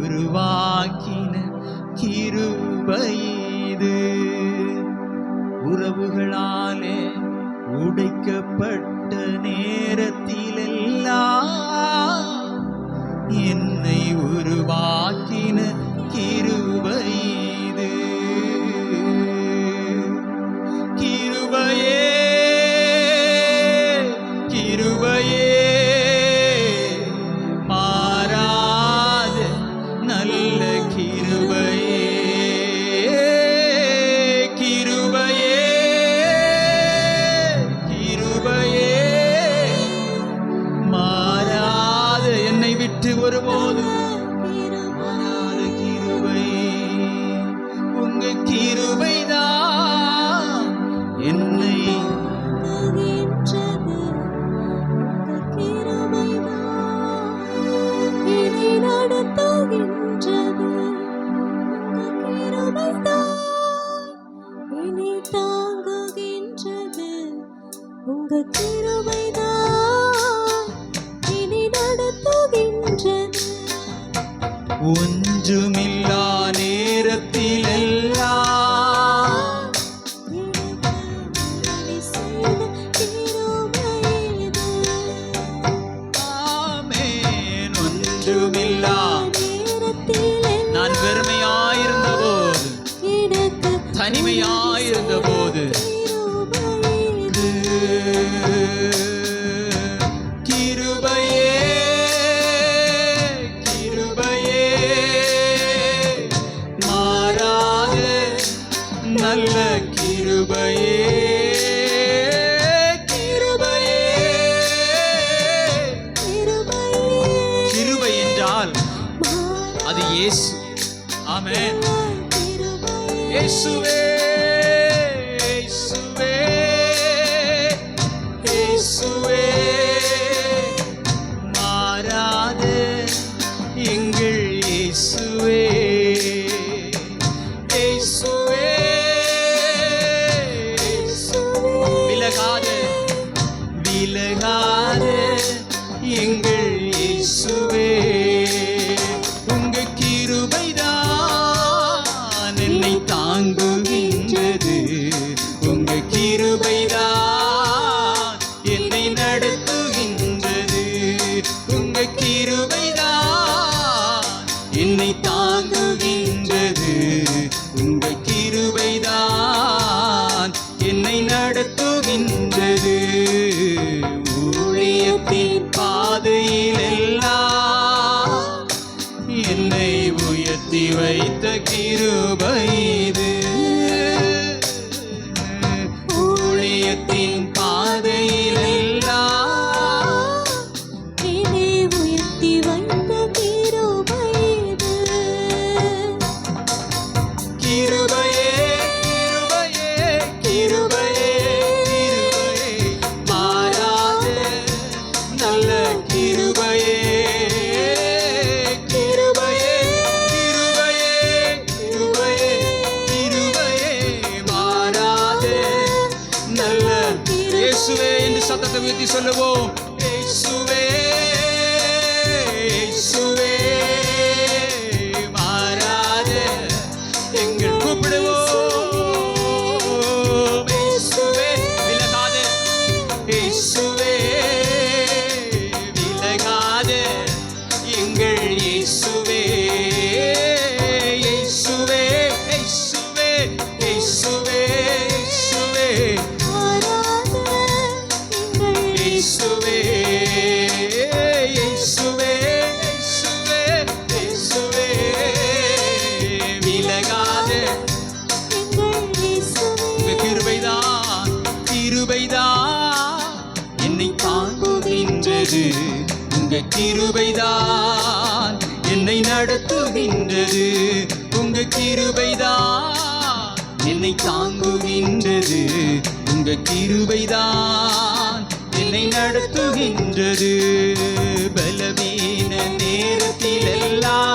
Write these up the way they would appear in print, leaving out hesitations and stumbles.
உருவாக்கின கிருபை இது. உறவுகளாலே உடைக்கப்பட்ட நேரத்திலெல்லாம் என்னை உருவாக்கின கிருபை இது. கிருபையே கிருபையே மாறாத நல்ல கிருபையே. கிருபையே கிருபையே மாறாத என்னை விட்டு ஒருபோதும் மாறாத கிருபை. உங்க கிருபைதான் என்னை ஒன்றுமில்லா நேரத்திலெல்லாம் ஆமென். ஒன்றுமில்லா நான் வெறுமையாயிருந்த போது, தனிமையாயிருந்த போது கிருபையே கிருபையே மாறாத நல்ல கிருபையே. கிருபையே கிருபை என்றால் அது இயேசு. ஆமென். இயேசுவே இயேசுவே இயேசுவே மாறாத எங்கள் இயேசுவே. இயேசுவே விலகாத விலகாத எங்கள் இயேசுவே. உங்க கிருபைதான் என்னை தாங்குகின்றது. உங்க கிருபைதான் என்னை நடத்துகின்றது. உங்க கிருபைதான் என்னை தாங்குகின்றது. உங்க கிருபைதான் என்னை நடத்துகின்றது. ஊழியத்தின் பாதையிலெல்லாம் என்னை உயர்த்தி வைத்த கிருபை இது. ஊழியத்தின் பாதையிலெல்லாம் என்னை உயர்த்தி வைத்த கிருபை இது. கிருபையே கிருபையே கிருபையே கிருபையே மாறாத நல்ல கிருபையே. கிருபையே கிருபையே கிருபையே கிருபையே மாறாத நல்ல இயேசுவே என்று சத்தத்தை உயர்த்தி சொல்லுவோம். இயேசுவே இயேசுவே மாறாத எங்கள் கூப்பிடுவோம். இயேசுவே விலகாத இயேசுவே விலகாத எங்கள் இயேசுவே. இயேசுவே இயேசுவே இயேசுவே இயேசுவே இயேசுவே இயேசுவே இயேசுவே இயேசுவே விலகாத உங்க கிருபைதான் கிருபைதான் என்னை தாங்குகின்றது. உங்க கிருபைதான் என்னை நடத்துகின்றது. உங்க கிருபைதான் என்னை தாங்குகின்றது. உங்க கிருபைதான் என்னை நடத்துகின்றது. பலவீன நேரத்திலெல்லாம்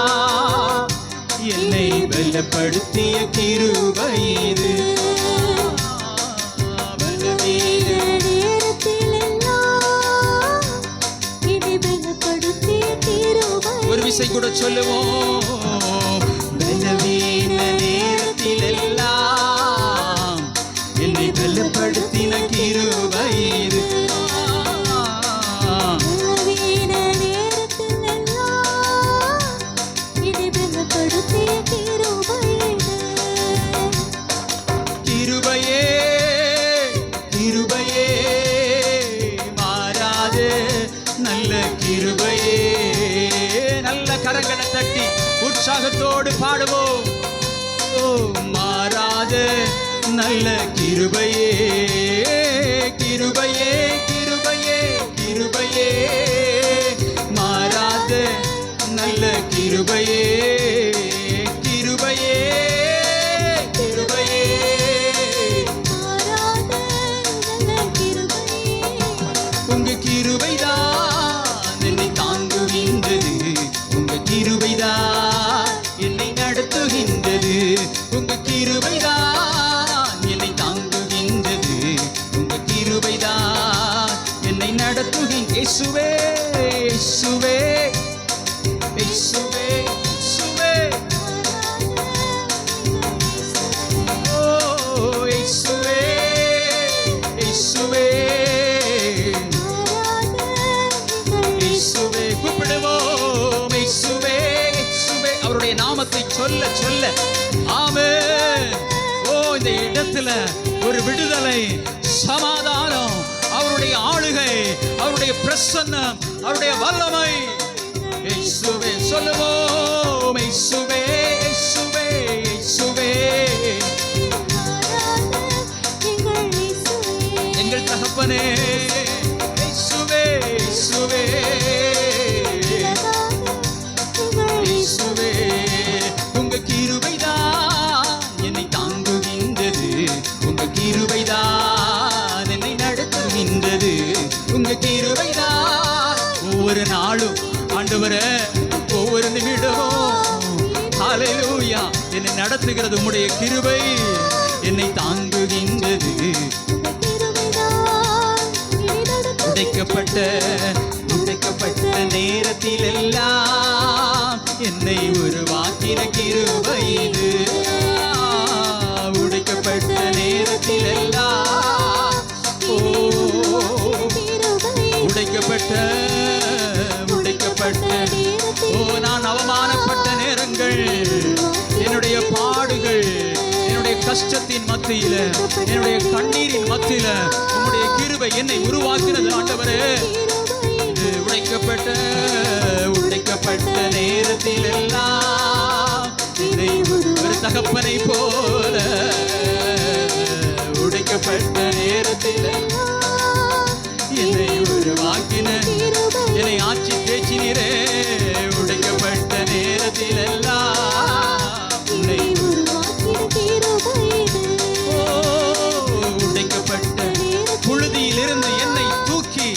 என்னை பலப்படுத்திய கிருபை இது. பலவீன நேரத்திலெல்லாம் என்னை பலப்படுத்திய கிருபை. ஒரு விசை கூட சொல்லுவோம். பலவீன நேரத்தில் எல்லாம் என்னை பலப்படுத்தின கிருபை இது. பலவீன நேரத்தில் எல்லாம் என்னை பலப்படுத்திய கிருபை இது. கிருபையே கிருபையே மாறாது நல்ல கிருபையே. நல்ல கரங்களை தட்டி உற்சாகத்தோடு பாடுவோம். ஓ மாறாத நல்ல கிருபையே கிருபையே கிருபையே கிருபையே மாறாத நல்ல கிருபையே கிருபையே கிருபையே. மாறாத நல்ல கிருபை. உங்க கிருபைதான் என்னை தாங்குகின்றது. உங்க கிருபைதான் என்னை நடத்துகின்றது. உங்க கிருபைதான் என்னை தாங்குகின்றது. உங்க கிருபைதான் என்னை நடத்துகின்ற இயேசுவே இயேசுவே இயேசுவே இயேசுவே. ஓ இயேசுவே இயேசுவே இயேசுவே. கூப்பிடுவோம் இயேசுவே இயேசுவே. அவருடைய நாமத்தை சொல்ல சொல்ல ஆமென். ஓ இந்த இடத்துல ஒரு விடுதலை, சமாதானம், அவருடைய ஆளுகை, அவருடைய பிரசன்னம், அவருடைய வல்லமை. இயேசுவே சொல்லுவோம் இயேசுவே இயேசுவே இயேசுவே. எங்கள் தகப்பனே இயேசுவே இயேசுவே இயேசுவே. உங்க கிருபைதான் என்னை தாங்குகின்றது. உங்க கிருபைதான் என்னை நடத்துகின்றது. உங்க கிருபைதான் ஒவ்வொரு நாளும் ஆண்டவரே, ஒவ்வொரு நிமிடமும் ஹல்லேலூயா என்னை நடத்துகிறது. உம்முடைய கிருபை என்னை தாங்குகின்றது. உடைக்கப்பட்ட நேரத்தில் எல்லாம் என்னை உருவாக்கின கிருபை இது. உடைக்கப்பட்ட நேரத்தில் எல்லாம் ஓ உடைக்கப்பட்ட ஓ நான் அவமானப்பட்ட நேரங்கள், என்னுடைய பாடுகள், என்னுடைய கஷ்டத்தின் மத்தியில, என்னுடைய கண்ணீரின் மத்தியில உம்முடைய கிருபை என்னை உருவாக்கினது ஆண்டவரே. உடைக்கப்பட்ட நேரத்தில் எல்லாம் என்னை ஒரு தகப்பனை போல உடைக்கப்பட்ட நேரத்தில் என்னை உருவாக்கின என்னை ஆட்சி தேச்சினரே. உடைக்கப்பட்ட நேரத்தில் எல்லாம் உன்னை உடைக்கப்பட்ட புழுதியில் இருந்து என்னை தூக்கி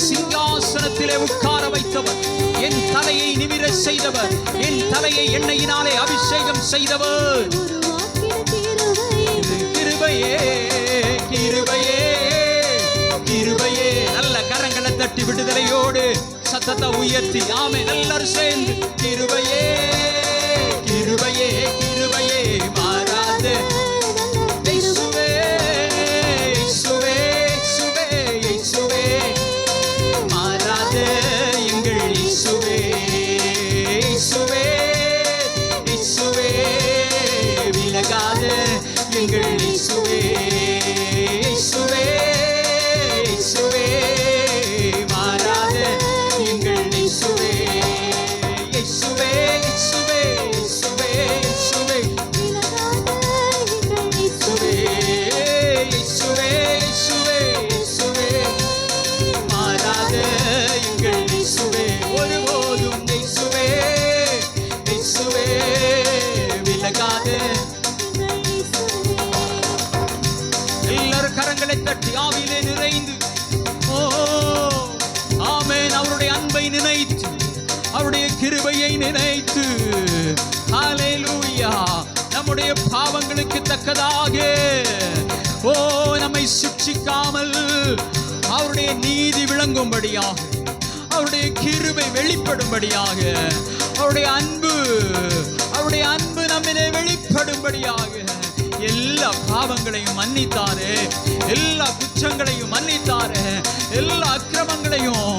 சிங்காசனத்திலே உட்கார வைத்தவர், என் தலையை நிமிர செய்தவர், என் தலையை எண்ணெயினாலே அபிஷேகம் செய்தவர். இது கிருபையே கிருபையே கிருபையே. நல்ல கரங்களை தட்டி விடுதலையோடு சத்தத்தை உயர்த்தி ஆமென் எல்லாரும் சேர்ந்து கிருபையே கிருபையே கிருபையே மாறாத இயேசுவே இயேசுவே இயேசுவே இயேசுவே. மாறாத எங்கள் இயேசுவே இயேசுவே இயேசுவே. விலகாத எங்கள் இயேசுவே இயேசுவே இயேசுவே. மாறாத எங்கள் இயேசுவே இயேசுவே இயேசுவே இயேசுவே இயேசுவே இயேசுவே இயேசுவே இயேசுவே. மாறாத எங்கள் இயேசுவே ஒருபோதும் இயேசுவே இயேசுவே. விலகாத எல்லாரும் கரங்களை தட்டி ஆவியிலே நிறைந்து ஓ ஆமென் அவருடைய அன்பை நினைத்து, அவருடைய கிருபையை நினைத்து ஹல்லேலூயா நம்முடைய பாவங்களுக்கு தக்கதாக ஓ நம்மை சிட்சிக்காமல் அவருடைய நீதி விளங்கும்படியாக, அவருடைய கிருபை வெளிப்படும்படியாக அவருடைய அன்பு நம்மிலே வெளிப்படும்படியாக எல்லா பாவங்களையும் மன்னித்தாரே, எல்லா குற்றங்களையும் மன்னித்தாரே, எல்லா அக்கிரமங்களையும்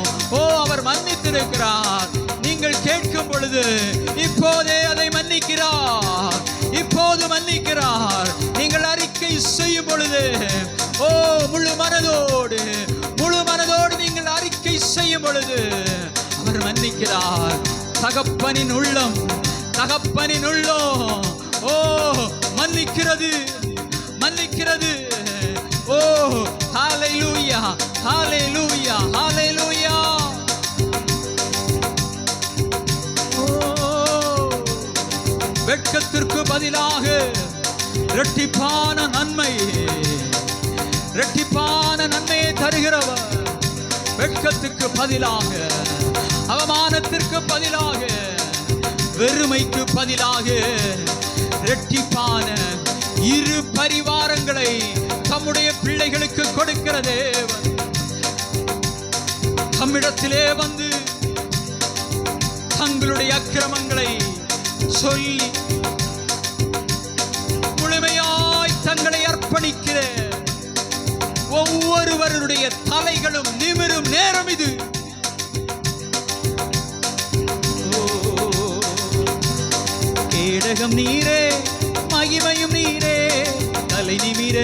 அவர் மன்னித்திருக்கிறார். நீங்கள் கேட்கும் பொழுது இப்போதே அதை மன்னிக்கிறார், இப்போது மன்னிக்கிறார். நீங்கள் அறிக்கை செய்யும் பொழுது முழு மனதோடு நீங்கள் அறிக்கை செய்யும் பொழுது அவர் மன்னிக்கிறார். தகப்பனின் உள்ளம் மன்னிக்கிறது. ஹல்லேலூயா, ஹல்லேலூயா, ஹல்லேலூயா. வெட்கத்திற்கு பதிலாக இரட்டிப்பான நன்மையை தருகிறவர். வெட்கத்துக்கு பதிலாக, அவமானத்திற்கு பதிலாக, வெறுமைக்கு பதிலாக இரட்டிப்பான இரு பரிவாரங்களை தம்முடைய பிள்ளைகளுக்கு கொடுக்கிற தேவன் தம்மிடத்திலே வந்து தங்களுடைய அக்கிரமங்களை சொல்லி முழுமையாய் தங்களை அர்ப்பணிக்கிற ஒவ்வொருவருடைய தலைகளும் நிமிரும் நேரம் இது. கேடகம் நீரே, மகிமையும் நீரே, தலை நிமிர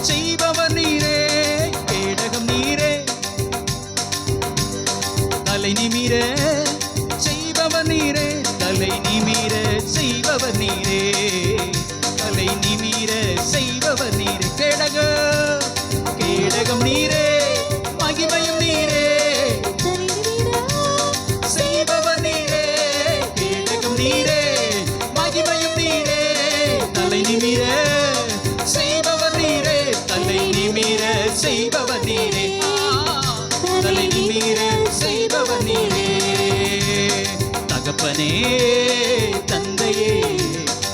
செய்பவர் நீரே. கேடகம் நீரே, தலை நிமிர செய்பவர் நீரே, தலை நிமிர செய்பவர் நீரே, தலை நிமிர செய்பவர் நீரே. கேடகம் நீரே, மகிமையும் நீரே, செய்பவர் நீரே. கேடகம் நீரே, மகிமையும் நீரே, தலை நிமிர செய்பவர் நீரே, தலை நிமிர செய்பவர் நீரே, தலை நிமிர செய்பவர் நீரே. தகப்பனே, தந்தையே,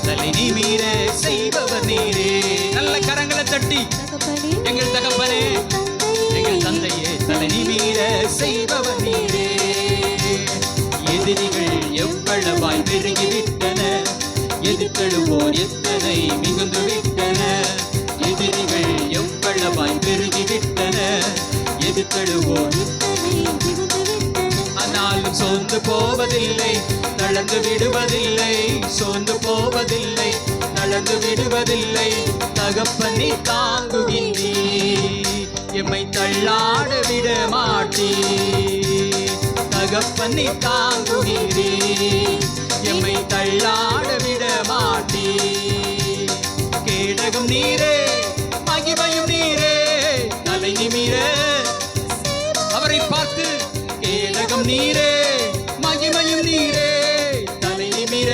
தலை நிமிர செய்பவர் நீரே. நல்ல கரங்களை தட்டி, எங்கள் தகப்பனே, எங்கள் தந்தையே, தலை நிமிர செய்பவர் நீரே. எதிரிகள் எவ்வளவாய் பெருகிவிட்டன, எதிர்த்தழுவோர் எத்தனை மிகுந்து விட்டன. எதிரிகள் எவ்வளவாய் பெருகிவிட்டன, எதிர்த்தழுவோர் ஆனாலும் சோர்ந்து போவதில்லை, தளர்ந்து விடுவதில்லை. சோர்ந்து போவதில்லை, தளர்ந்து விடுவதில்லை. தகப்பனை தாங்குகின்றீ, எம்மை தள்ளாட விட மாட்டீ. தகப்பனை தாங்குகின்றீ, எம்மை தள்ளாட விட மாட்டீ. கேடகம் நீரே, மகிமையும் நீரே, தலை நிமிர அவரை பார்த்து. கேடகம் நீரே, மகிமையும் நீரே, தலை நிமிர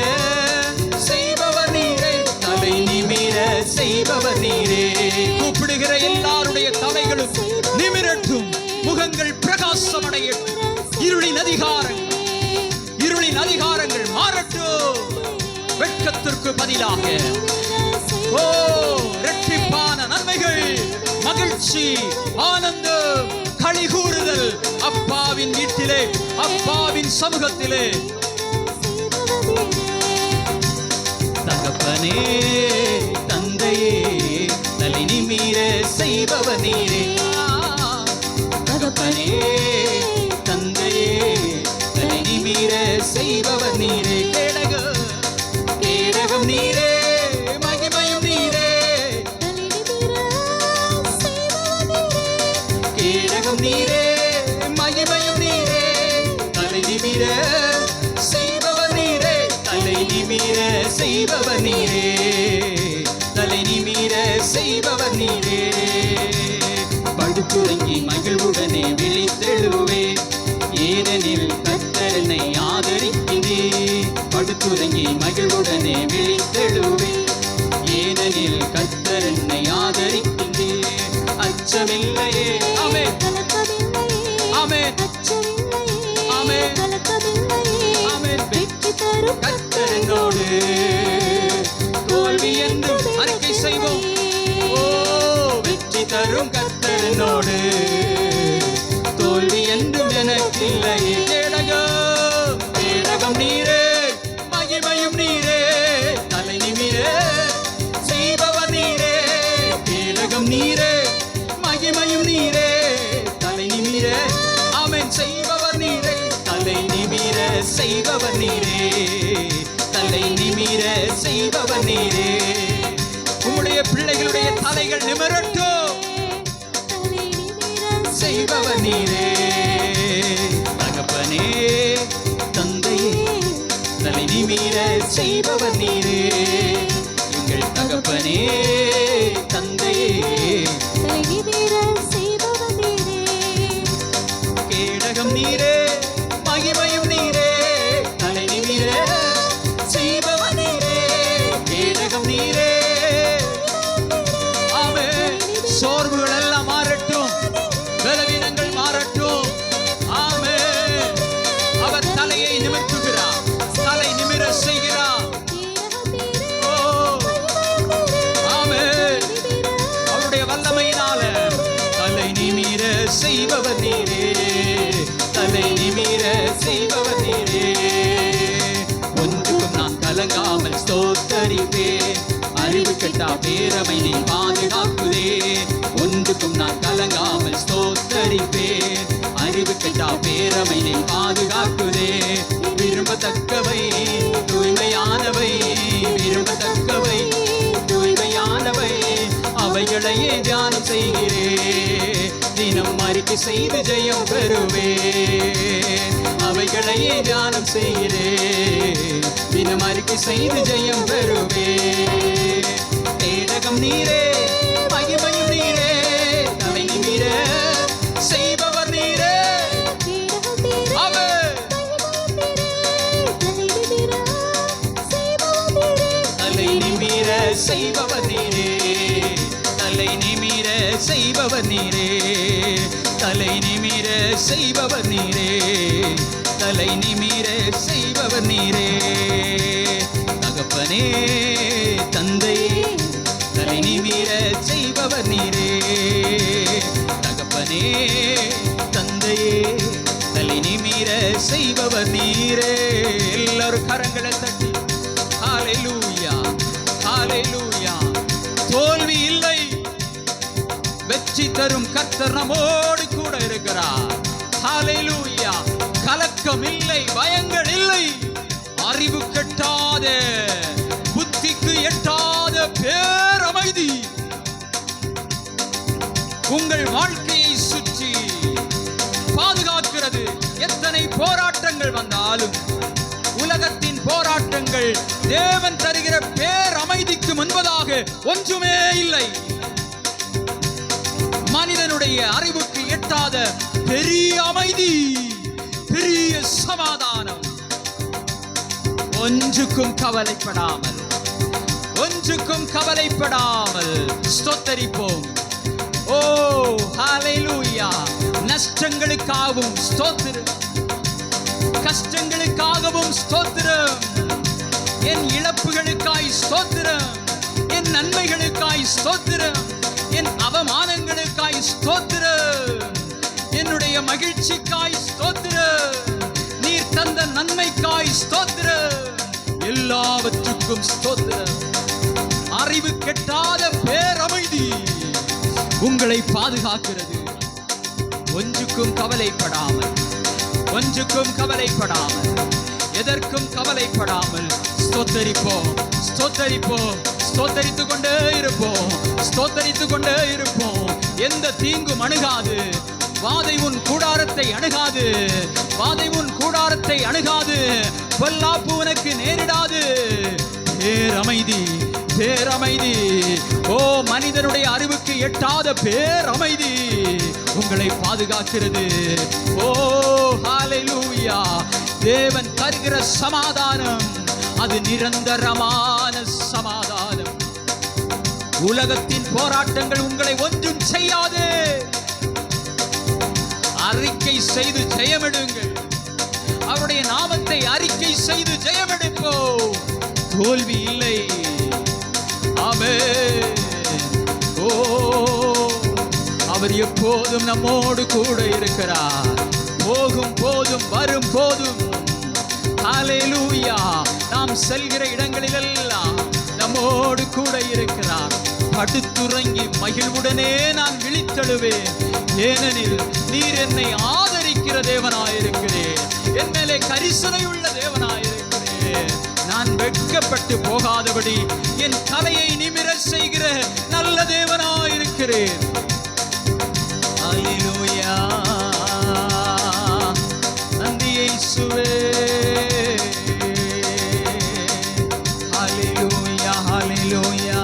செய்பவர் நீரே, தலை நிமிர செய்பவர் நீரே. கூப்பிடுகிற எல்லாருடைய தலைகளும் நிமிரட்டும், முகங்கள் பிரகாசமடையட்டும். இருளின் அதிகாரங்கள் மாறட்டும். வெட்கத்திற்கு பதிலாக இரட்டிப்பான நன்மைகள், மகிழ்ச்சி, ஆனந்தம், களி கூறுதல் அப்பாவின் வீட்டிலே, அப்பாவின் சமூகத்திலே. தகப்பனே, தந்தையே, தலை நிமிர செய்பவர் நீரே. தகப்பனே, தந்தையே, தலை நிமிர செய்பவர் நீரே. கேடகம் நீரே, மகிமையும் நீரே, கேடகம் நீரே, மகிமையும் நீரே, தலை நிமிர செய்பவர் நீரே, தலை நிமிர செய்பவர் நீரே, தலை நிமிர செய்பவர் நீரே. படுத்துறங்கி மகிழ்வுடனே விழித்தெழுவே, ஏனெனில் கர்த்தர் என்னை ஆதரிக்கிறே. படுத்துறங்கி மகிழ்வுடனே விழித்தெழுவே, ஏனெனில் கர்த்தர் என்னை ஆதரிக்கிறே. அச்சமில்லையே, ஆமென், ஆமென், ஆமென், ஆமென். கர்த்தர் என்னோடு, தோல்வி என்று அறிக்கை செய்வோம். வெற்றி தரும் கர்த்தர் என்னோடு, தோல்வி என்றும் எனக்கில்லையே. கேடகம் நீரே, தலை நிமிர செய்பவர் நீரே. உம்முடைய பிள்ளைகளுடைய தலைகள் நிமிரட்டும், தலை நிமிர செய்பவர் நீரே. தகப்பனே தந்தையே தலை நிமிர செய்பவர் நீரே. எங்கள் தகப்பனே தந்தையே தலை நிமிர செய்பவர் நீரே. கேடகம் நீரே, மகிமையும் நீரே, தலை நிமிர செய்பவர் நீரே. கேடகம் நீரே. ஆமென். சோர்வுகள் எல்லாம் மாறட்டும், பலவீனங்கள் மாறட்டும். ஆமென். அவர் தலையை நிமிர்த்துகிறார், தலை நிமிர செய்கிறார். ஓ, ஆமென். அவருடைய வல்லமையினால தலை நிமிர செய்பவர் நீரே. தலை நிமிர செய்பவர் நீரே. ஒன்றுக்கும் நான் கலங்காமல் ஸ்தோத்தரிப்பேன். அறிவு கெட்டா பேரமை நீ பாதுகாக்குதே. ஒன்றுக்கும் நான் கலங்காமல் ஸ்தோத்தரிப்பேன். அறிவு கெட்டா பேரமை நீ பாதுகாக்குதே. விரும்பத்தக்கவை தூய்மையானவை, விரும்பத்தக்கவை தூய்மையானவை, அவைகளையே தியானம் செய்கிறே. தினம் அறிக்கை செய்து ஜெயம் பெறுவே. அவைகளையே தியானம் செய்கிறே. தினம் அறிக்கை செய்து ஜெயம் பெறுவே. கேடகம் நீரே, மகிமையும் நீரே, தலை நிமிர செய்பவர் நீரே. அவர் தலை நிமிர செய்பவர் நீரே. தலை நிமிர செய்பவர் நீரே. தலை நிமிர செய்பவர் நீரே. தலை நிமிர செய்பவர் நீரே. தகப்பனே தந்தையே தலை நிமிர செய்பவர் நீரே. தகப்பனே தந்தையே தலை நிமிர செய்பவர் நீரே. எல்லாரும் கரங்களை தட்டி ஹalleluya, ஹalleluya. தோல்வி இல்லை, வெற்றி தரும் கர்த்தர் நம்மோடு கூட இருக்கிறார். ஹalleluya. கலக்கம் இல்லை, பயங்கள் இல்லை. அறிவு கெட்டாத, புத்திக்கு எட்டாத பேரமைதி உங்கள் வாழ்க்கையை சுற்றி பாதுகாக்கிறது. எத்தனை போராட்டங்கள் வந்தாலும், உலகத்தின் போராட்டங்கள் தேவன் தருகிற பேரமைதிக்கு முன்பதாக ஒன்றுமே இல்லை. மனிதனுடைய அறிவுக்கு எட்டாத பெரிய அமைதி, பெரிய சமாதானம். ஒன்றுக்கும் கவலைப்படாமல், ஒன்றுக்கும் கவலைப்படாமல் ஸ்தோத்தரிப்போம். ஓ ஹalleluya. நஷ்டங்களுக்காகவும் ஸ்தோத்திரம், கஷ்டங்களுக்காகவும் ஸ்தோத்திரம், என் இழப்புகளுக்காய் ஸ்தோத்திரம், என் நன்மைகளுக்காய் ஸ்தோத்திரம், என் அவமானங்களுக்காய் ஸ்தோத்திரம், என்னுடைய மகிழ்ச்சிக்காய் ஸ்தோத்திரம், நீர் தந்த நன்மைக்காய் ஸ்தோத்திரம், எல்லாவற்றுக்கும் ஸ்தோத்திரம். அறிவு கெட்டாத பேரமைதி உங்களை பாதுகாக்கிறது. ஒன்றுக்கும் கவலைப்படாமல், ஒன்றுக்கும் கவலைப்படாமல், எதற்கும் கவலைப்படாமல் ஸ்தோத்தரிப்போம், ஸ்தோத்தரிப்போம், ஸ்தோத்தரித்துக் கொண்டே இருப்போம், ஸ்தோத்தரித்துக் கொண்டே இருப்போம். எந்த தீங்கும் அணுகாது, வாதை உன் கூடாரத்தை அணுகாது, வாதை உன் கூடாரத்தை அணுகாது, பொல்லாப்பு உனக்கு நேரிடாது. பேரமைதி, பேரமைதி. ஓ மனிதனுடைய அறிவுக்கு எட்டாத பேரமைதி உங்களை பாதுகாக்கிறது. ஓ ஹalleluya. தேவன் தருகிற சமாதானம் அது நிரந்தரமான சமாதானம். உலகத்தின் போராட்டங்கள் உங்களை ஒன்றும் செய்யாது. அறிக்கை செய்து ஜெயமெடுங்கள். அவருடைய நாமத்தை அறிக்கை செய்து ஜெயமெடுப்போம். தோல்வி இல்லை. ஆமென். ஓ அவர் எப்போதும் நம்மோடு கூட இருக்கிறார். போகும் போதும் வரும் போதும் ஹalleluya. நாம் செல்கிற இடங்களிலெல்லாம் நம்மோடு கூட இருக்கிறார். படுத்துறங்கி மகிழ்வுடனே நான் விழித்தெழுவேன். ஏனெனில் நீர் என்னை ஆதரிக்கிற தேவனாயிருக்கிறேன், என் மேலே கரிசனை உள்ள தேவனாயிருக்கிறேன். நான் வெட்கப்பட்டு போகாதபடி என் தலையை நிமிரச் செய்கிற நல்ல தேவனாயிருக்கிறேன். அல்லேலூயா. நன்றி இயேசுவே. ஹல்லேலூயா, ஹல்லேலூயா.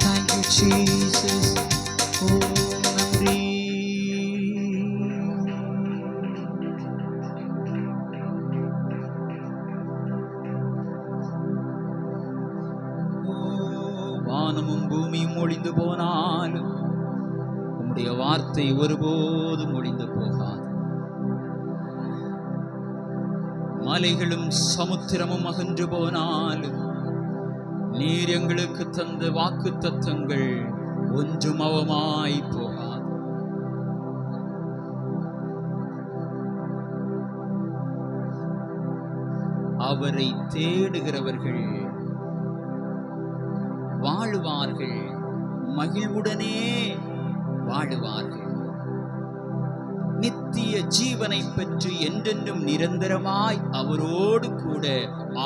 Thank you Jesus. ஓ நன்றி. வானமும் பூமியும் ஒழிந்து போனாலும் உம்முடைய வார்த்தை ஒருபோதும் ஒழிந்து போகாது. மலைகளும் சமுத்திரமும் அகன்று போனாலும் நீர் எங்களுக்கு தந்த வாக்கு தத்தங்கள் ஒன்றும் அவமாய் போகாது. அவரை தேடுகிறவர்கள் வாழுவார்கள், மகிழ்வுடனே வாழுவார்கள். நித்திய ஜீவனை பெற்று என்றென்றும் நிரந்தரமாய் அவரோடு கூட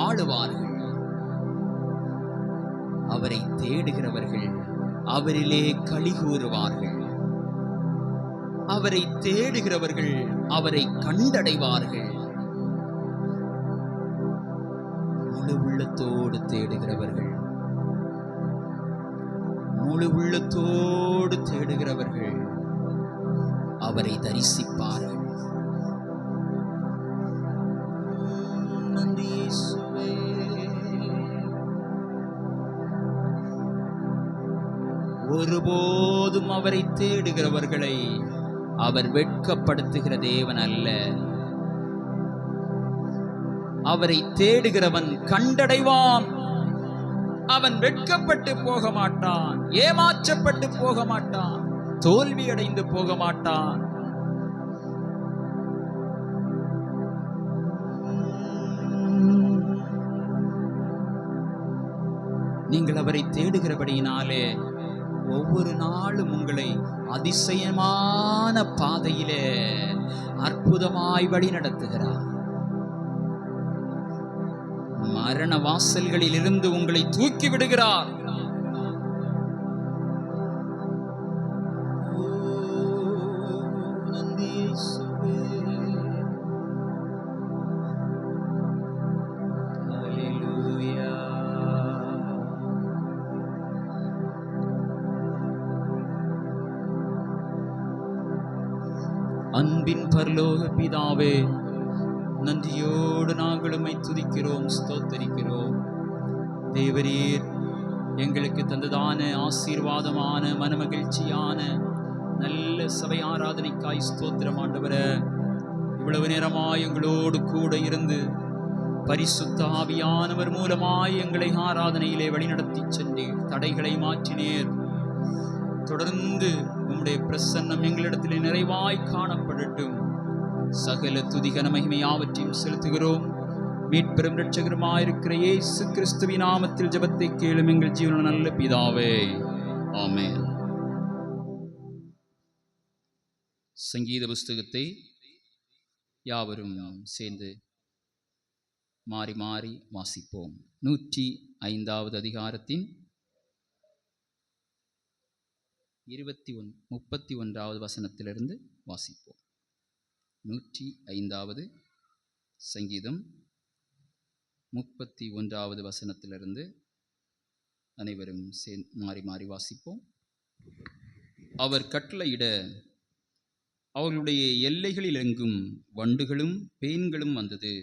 ஆளுவார்கள். அவரை தேடுகிறவர்கள் அவரிலே களி கூறுவார்கள். அவரை தேடுகிறவர்கள் அவரை கண்டடைவார்கள். முழு உள்ளத்தோடு தேடுகிறவர்கள், முழு உள்ளத்தோடு தேடுகிறவர்கள் அவரை தரிசிப்பார்கள். நன்றி இயேசுவே. ஒருபோதும் அவரை தேடுகிறவர்களை அவர் வெட்கப்படுத்துகிற தேவன் அல்ல. அவரை தேடுகிறவன் கண்டடைவான். அவன் வெட்கப்பட்டு போக மாட்டான், ஏமாற்றப்பட்டு போக மாட்டான், தோல்வி அடைந்து போக மாட்டான். நீங்கள் அவரை தேடுகிறபடியினாலே ஒவ்வொரு நாளும் உங்களை அதிசயமான பாதையிலே அற்புதமாய் வழி நடத்துகிறார். மரண வாசல்களில் இருந்து உங்களை தூக்கி விடுகிறார். அன்பின் பரலோக பிதாவே, நன்றியோடு நாங்கள் உம்மை துதிக்கிறோம், ஸ்தோத்தரிக்கிறோம். தேவரீர் எங்களுக்கு தந்ததான ஆசீர்வாதமான மனமகிழ்ச்சியான நல்ல சபை ஆராதனைக்காய் ஸ்தோத்திரம் ஆண்டவரே. இவ்வளவு நேரமாய் எங்களோடு கூட இருந்து பரிசுத்த ஆவியானவர் மூலமாய் எங்களை ஆராதனையிலே வழிநடத்தி சென்றீர். தடைகளை மாற்றினீர். தொடர்ந்து உம்முடைய பிரசன்னம் எங்களிடத்திலே நிறைவாய் காணப்படட்டும். சகல துதிகன மகிமை யாவற்றையும் செலுத்துகிறோம். மீட்பெரும் இரட்சகருமாயிருக்கிற இயேசு கிறிஸ்துவின் நாமத்தில் ஜெபத்தை கேளும் எங்கள் ஜீவன நல்ல பிதாவே, ஆமென். சங்கீத புஸ்தகத்தை யாவரும் சேர்ந்து மாறி மாறி வாசிப்போம். 105வது அதிகாரத்தின் 31வது வசனத்திலிருந்து வாசிப்போம். 105வது சங்கீதம் 31வது வசனத்திலிருந்து அனைவரும் மாறி மாறி வாசிப்போம். அவர் கட்டளையிட அவர்களுடைய எல்லைகளில் எங்கும் வண்டுகளும் பேன்களும் வந்தது.